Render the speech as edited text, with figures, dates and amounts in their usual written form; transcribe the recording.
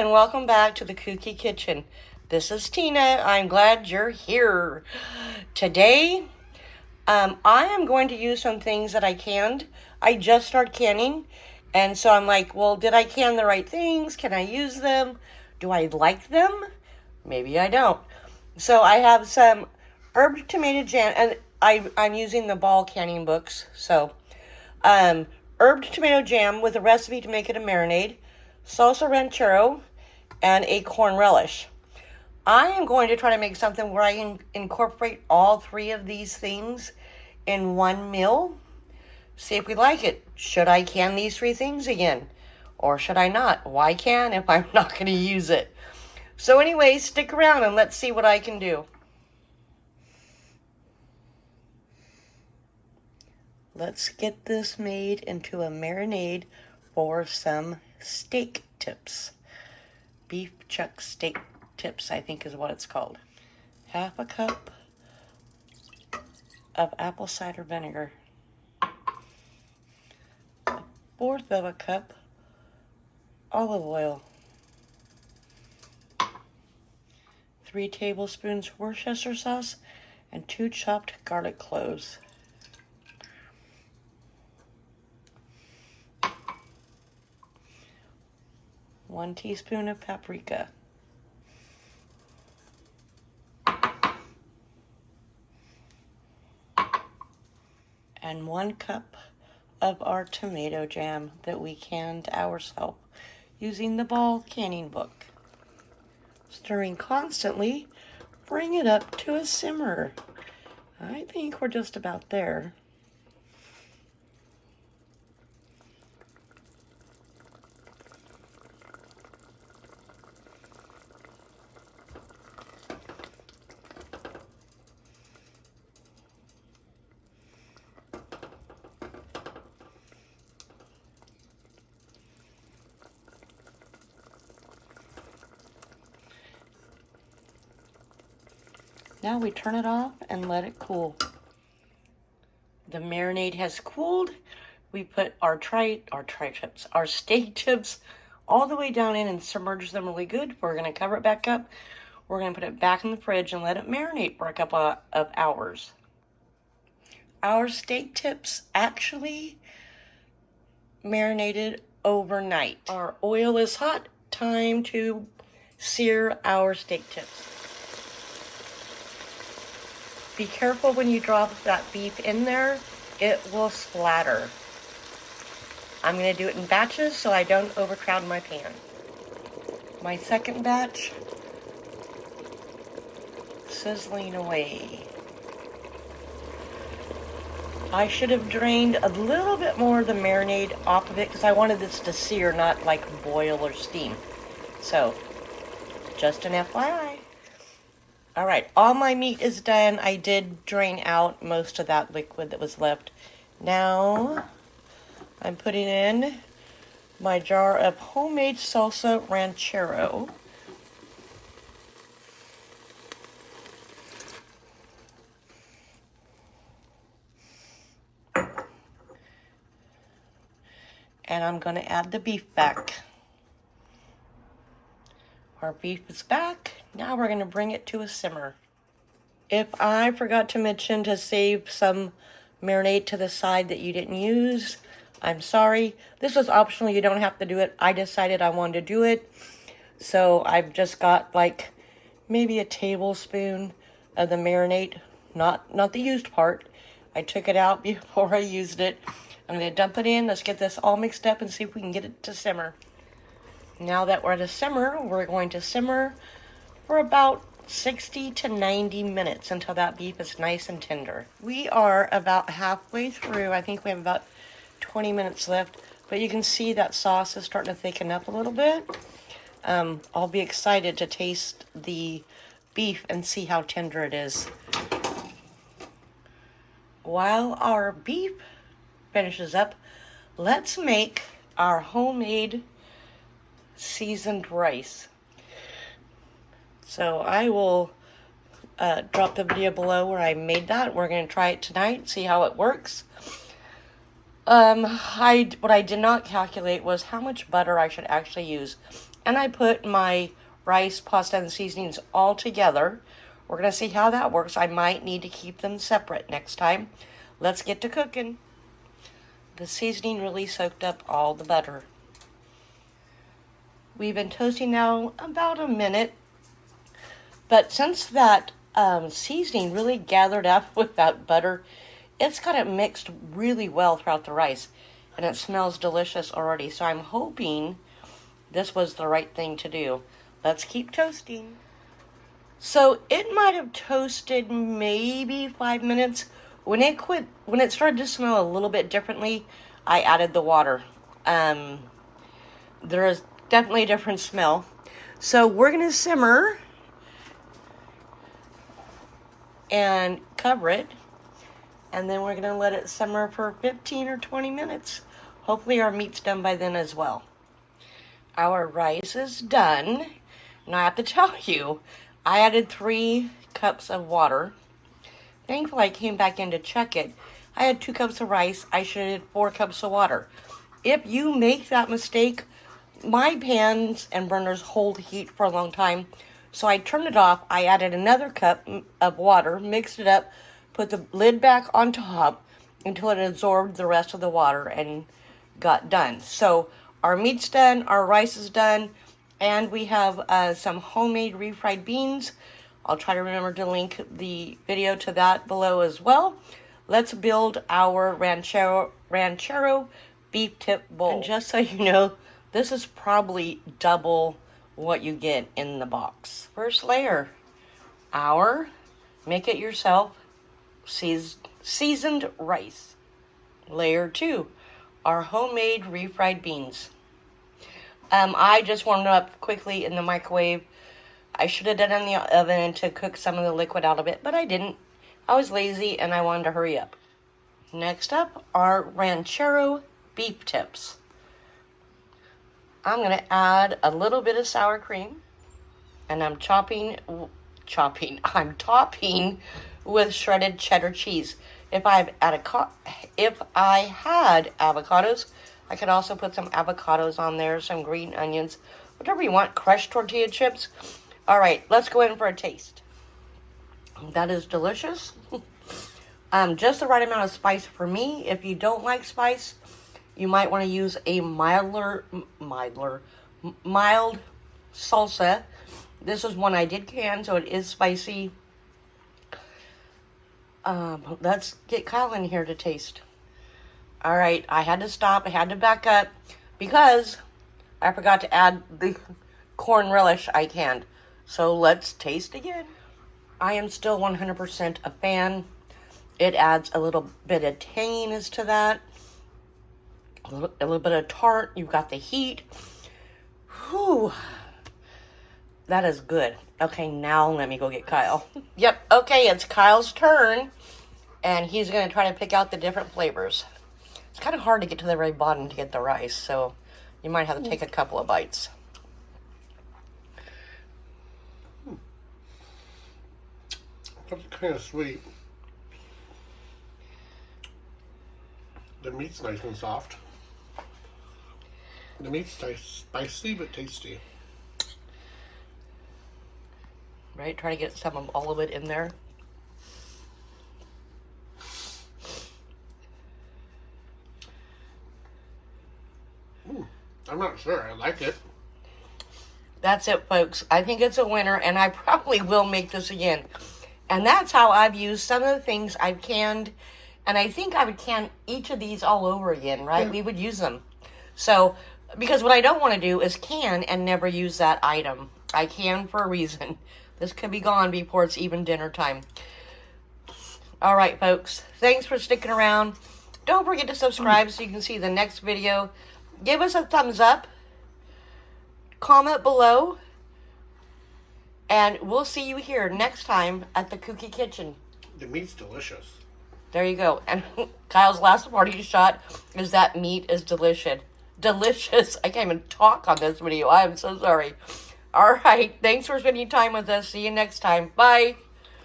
and welcome back to the Kooky Kitchen. This is Tina. I'm glad you're here. Today, I am going to use some things that I canned. I just started canning, and so I'm like, well, did I can the right things? Can I use them? Do I like them? Maybe I don't. So I have some herb tomato jam, and I'm using the Ball canning books. So, herb tomato jam with a recipe to make it a marinade, Salsa Ranchero, and a corn relish. I am going to try to make something where I can incorporate all three of these things in one meal. See if we like it. Should I can these three things again? Or should I not? Why can if I'm not going to use it? So anyway, stick around and let's see what I can do. Let's get this made into a marinade for some steak tips. Beef chuck steak tips, I think is what it's called. Half a cup of apple cider vinegar. A fourth of a cup olive oil. 3 tablespoons Worcestershire sauce and 2 chopped garlic cloves. 1 teaspoon of paprika. And 1 cup of our tomato jam that we canned ourselves using the Ball canning book. Stirring constantly, bring it up to a simmer. I think we're just about there. Now we turn it off and let it cool. The marinade has cooled. We put our steak tips all the way down in and submerge them really good. We're going to cover it back up. We're going to put it back in the fridge and let it marinate for a couple of hours. Our steak tips actually marinated overnight. Our oil is hot. Time to sear our steak tips. Be careful when you drop that beef in there, it will splatter. I'm going to do it in batches so I don't overcrowd my pan. My second batch, sizzling away. I should have drained a little bit more of the marinade off of it because I wanted this to sear, not like boil or steam. So, just an FYI. All right, all my meat is done. I did drain out most of that liquid that was left. Now, I'm putting in my jar of homemade Salsa Ranchero. And I'm going to add the beef back. Our beef is back. Now we're going to bring it to a simmer. If I forgot to mention to save some marinade to the side that you didn't use, I'm sorry. This was optional. You don't have to do it. I decided I wanted to do it. So I've just got like maybe a tablespoon of the marinade, not the used part. I took it out before I used it. I'm going to dump it in. Let's get this all mixed up and see if we can get it to simmer. Now that we're at a simmer, we're going to simmer for about 60 to 90 minutes until that beef is nice and tender. We are about halfway through. I think we have about 20 minutes left, but you can see that sauce is starting to thicken up a little bit. I'll be excited to taste the beef and see how tender it is. While our beef finishes up, let's make our homemade seasoned rice. So I will drop the video below where I made that. We're going to try it tonight, see how it works. What I did not calculate was how much butter I should actually use. And I put my rice, pasta, and seasonings all together. We're going to see how that works. I might need to keep them separate next time. Let's get to cooking. The seasoning really soaked up all the butter. We've been toasting now about a minute. But since that seasoning really gathered up with that butter, it's got it mixed really well throughout the rice. And it smells delicious already. So I'm hoping this was the right thing to do. Let's keep toasting. So it might have toasted maybe 5 minutes. When it started to smell a little bit differently, I added the water. There is definitely a different smell. So we're going to simmer and cover it. And then we're going to let it simmer for 15 or 20 minutes. Hopefully our meat's done by then as well. Our rice is done. Now I have to tell you, I added 3 cups of water. Thankfully I came back in to check it. I had 2 cups of rice. I should have had 4 cups of water. If you make that mistake, my pans and burners hold heat for a long time. So I turned it off. I added another cup of water, mixed it up, put the lid back on top until it absorbed the rest of the water and got done. So our meat's done, our rice is done, and we have some homemade refried beans. I'll try to remember to link the video to that below as well. Let's build our ranchero beef tip bowl. And just so you know, this is probably double what you get in the box. First layer, our make it yourself seasoned rice. Layer 2, our homemade refried beans. I just warmed them up quickly in the microwave. I should have done it in the oven to cook some of the liquid out of it, but I didn't. I was lazy and I wanted to hurry up. Next up, our ranchero beef tips. I'm going to add a little bit of sour cream, and I'm topping with shredded cheddar cheese. If I had avocados, I could also put some avocados on there, some green onions, whatever you want, crushed tortilla chips. All right, let's go in for a taste. That is delicious. Just the right amount of spice for me. If you don't like spice, you might want to use a mild salsa. This is one I did can, so it is spicy. Let's get Kyle in here to taste. All right, I had to stop. I had to back up because I forgot to add the corn relish I canned. So let's taste again. I am still 100% a fan. It adds a little bit of tanginess to that. A little bit of tart. You've got the heat. Whew. That is good. Okay, now let me go get Kyle. Yep, okay, it's Kyle's turn. And he's going to try to pick out the different flavors. It's kind of hard to get to the very bottom to get the rice, so you might have to take a couple of bites. That's kind of sweet. The meat's nice and soft. The meat's spicy but tasty. Right, try to get some of all of it in there. I'm not sure. I like it. That's it, folks. I think it's a winner, and I probably will make this again. And that's how I've used some of the things I've canned. And I think I would can each of these all over again, right? Yeah. We would use them. So, because what I don't want to do is can and never use that item. I can for a reason. This could be gone before it's even dinner time. All right, folks. Thanks for sticking around. Don't forget to subscribe so you can see the next video. Give us a thumbs up. Comment below. And we'll see you here next time at the Kooky Kitchen. The meat's delicious. There you go. And Kyle's last party shot is that meat is delicious. Delicious. I can't even talk on this video. I am so sorry. All right. Thanks for spending time with us. See you next time. Bye.